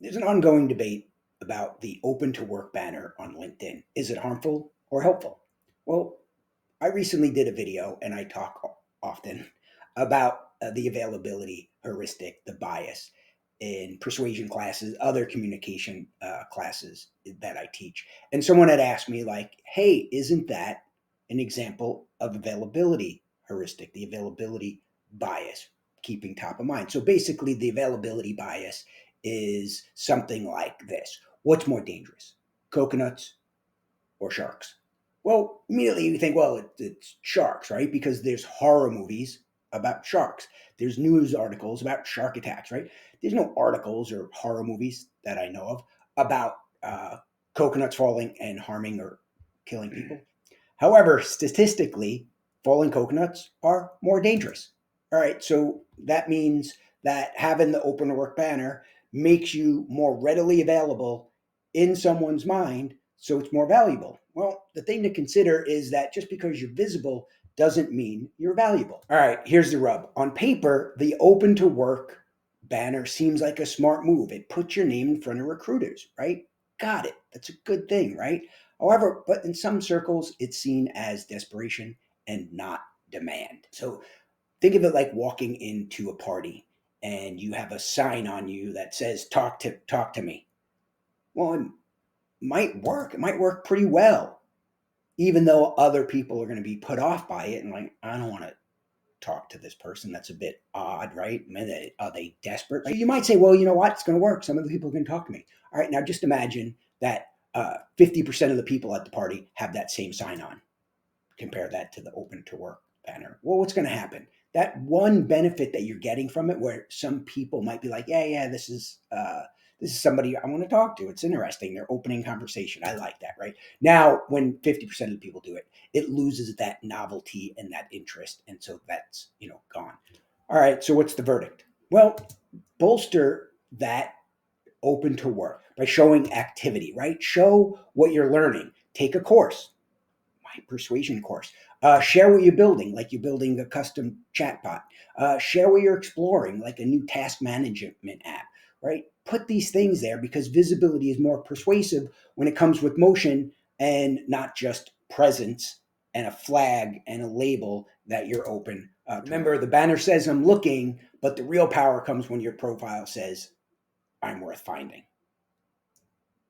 There's an ongoing debate about the open to work banner on LinkedIn. Is it harmful or helpful? Well, I recently did a video and I talk often about the availability heuristic, the bias in persuasion classes, other communication classes that I teach. And someone had asked me, like, hey, isn't that an example of availability heuristic, the availability bias, keeping top of mind? So basically, the availability bias is something like this: what's more dangerous, coconuts or sharks? Well, immediately you think, well, it's sharks, right? Because there's horror movies about sharks. There's news articles about shark attacks, right? There's no articles or horror movies that I know of about coconuts falling and harming or killing people. However, statistically, falling coconuts are more dangerous. All right, so that means that having the open to work banner makes you more readily available in someone's mind, so it's more valuable. Well, the thing to consider is that just because you're visible doesn't mean you're valuable. All right, here's the rub. On paper, the open to work banner seems like a smart move. It puts your name in front of recruiters, right? Got it. That's a good thing, right? However, but in some circles, it's seen as desperation and not demand. So think of it like walking into a party and you have a sign on you that says talk to me. Well, it might work. It might work pretty well, even though other people are going to be put off by it and like, I don't want to talk to this person. That's a bit odd, right? Are they desperate? So you might say, well, you know what? It's going to work. Some of the people can talk to me. All right, now just imagine that 50% of the people at the party have that same sign on. Compare that to the open to work banner. Well, what's going to happen? That one benefit that you're getting from it, where some people might be like, yeah, this is somebody I want to talk to. It's interesting. They're opening conversation. I like that, right? Now, when 50% of the people do it, it loses that novelty and that interest. And so that's, gone. All right. So what's the verdict? Well, bolster that open to work by showing activity, right? Show what you're learning. Take a course, my persuasion course. Share what you're building, like you're building a custom chatbot. Share what you're exploring, like a new task management app, right? Put these things there because visibility is more persuasive when it comes with motion and not just presence and a flag and a label that you're open. Remember, the banner says I'm looking, but the real power comes when your profile says I'm worth finding.